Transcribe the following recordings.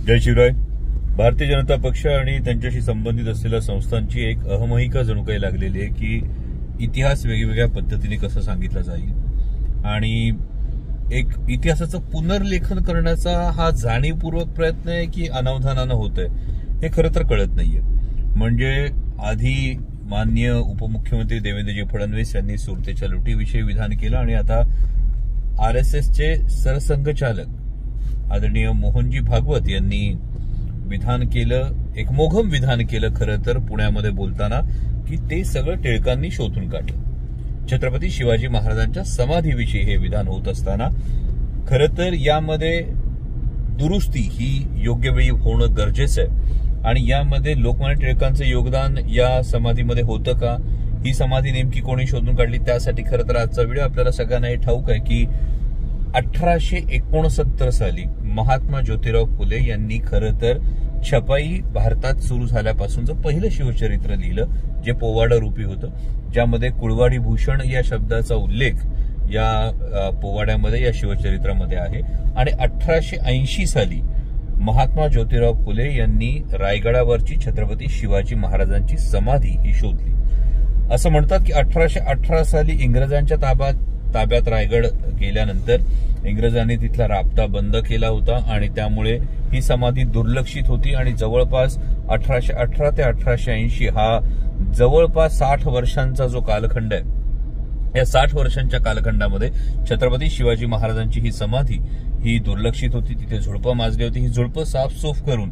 जय शिवराय. भारतीय जनता पक्ष आणि त्यांच्याशी संबंधित असलेल्या संस्थांची एक अहमहिका जणू काही लागलेली आहे की इतिहास वेगवेगळ्या पद्धतीने कसं सांगितला जाईल आणि एक इतिहासाचं पुनर्लेखन करण्याचा हा जाणीवपूर्वक प्रयत्न आहे की अनावधानानं होत आहे हे खरं तर कळत नाहीये. म्हणजे आधी माननीय उपमुख्यमंत्री देवेंद्रजी फडणवीस यांनी सुरतेच्या लुटीविषयी विधान केलं आणि आता आरएसएसचे सरसंघचालक आदरणीय मोहनजी भागवत यांनी विधान केलं, एक मोघम विधान केलं खरं तर पुण्यामध्ये बोलताना की ते सगळं टिळकांनी शोधून काढलं. छत्रपती शिवाजी महाराजांच्या समाधीविषयी हे विधान होत असताना खरं तर यामध्ये दुरुस्ती ही योग्य वेळी होणं गरजेचं आहे आणि यामध्ये लोकमान्य टिळकांचं योगदान या समाधीमध्ये होतं का, ही समाधी नेमकी कोणी शोधून काढली, त्यासाठी खरं तर आजचा व्हिडिओ. आपल्याला सगळ्यांना हे ठाऊक आहे की 1869 साली महात्मा ज्योतिराव फुले यांनी खरं तर छपाई भारतात सुरू झाल्यापासूनचं पहिलं शिवचरित्र लिहिलं, जे पोवाडा रूपी होतं, ज्यामध्ये कुळवाडी भूषण या शब्दाचा उल्लेख या पोवाड्यामध्ये या शिवचरित्रामध्ये आहे. आणि 1880 साली महात्मा ज्योतिराव फुले यांनी रायगडावरची छत्रपती शिवाजी महाराजांची समाधी ही शोधली. असं म्हणतात की 1818 साली इंग्रजांच्या ताब्यात रायगड गेल्यानंतर इंग्रजांनी तिथला राबता बंद केला होता आणि त्यामुळे ही समाधी दुर्लक्षित होती आणि जवळपास 1818 ते 1880 हा जवळपास 60 वर्षांचा जो कालखंड आहे, या 60 वर्षांच्या कालखंडामध्ये छत्रपती शिवाजी महाराजांची ही समाधी ही दुर्लक्षित होती. तिथे झुडपं माजली होती. ही झुडपं साफसूफ करून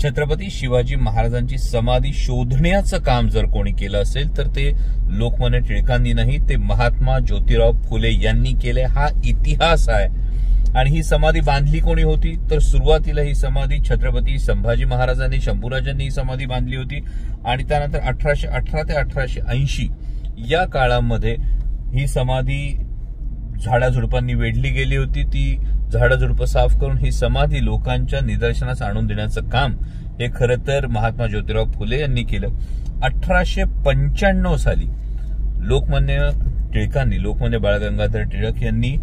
छत्रपती शिवाजी महाराजांची समाधी शोधण्याचं काम जर कोणी केलं असेल तर ते लोकमान्य टिळकांनी नाही, ते महात्मा ज्योतिराव फुले यांनी केले. हा इतिहास आहे. आणि ही समाधी बांधली कोणी होती तर सुरुवातीला ही समाधी छत्रपती संभाजी महाराजांनी, शंभूराजांनी ही समाधी बांधली होती आणि त्यानंतर 1818 ते 1880 या काळामध्ये ही समाधी झाडाझुडपांनी वेढली गेली होती. ती झाडझुडपं साफ करून ही समाधी लोकांच्या निदर्शनास आणून देण्याचं काम हे खरं तर महात्मा ज्योतिराव फुले यांनी केलं. 1895 साली लोकमान्य टिळकांनी, लोकमान्य बाळ गंगाधर टिळक यांनी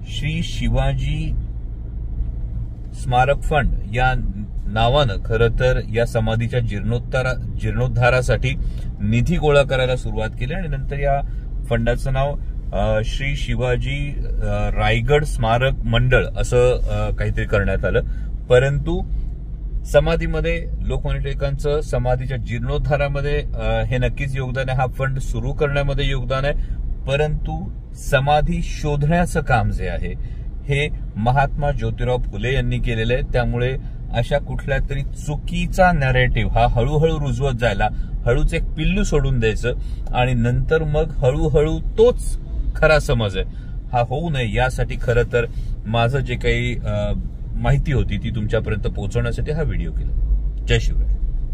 श्री शिवाजी स्मारक फंड या नावानं खरं तर या समाधीच्या जीर्णोद्धारासाठी निधी गोळा करायला सुरुवात केली आणि नंतर या फंडाचं नाव श्री शिवाजी रायगड स्मारक मंडळ असं काहीतरी करण्यात आलं. परंतु समाधीमध्ये लोकमान्य टिळकांचं समाधीच्या जीर्णोद्धारामध्ये हे नक्कीच योगदान आहे, हा फंड सुरू करण्यामध्ये योगदान आहे. परंतु समाधी शोधण्याचं काम जे आहे हे महात्मा ज्योतिराव फुले यांनी केलेलं आहे. त्यामुळे अशा कुठल्या तरी चुकीचा नॅरेटिव्ह हा हळूहळू रुजवत जायला, हळूच एक पिल्लू सोडून द्यायचं आणि नंतर मग हळूहळू तोच खरा समज आहे हा होऊ नये, यासाठी खरं तर माझं जे काही माहिती होती ती तुमच्यापर्यंत पोहोचवण्यासाठी हा व्हिडिओ केला. जय शिवराय.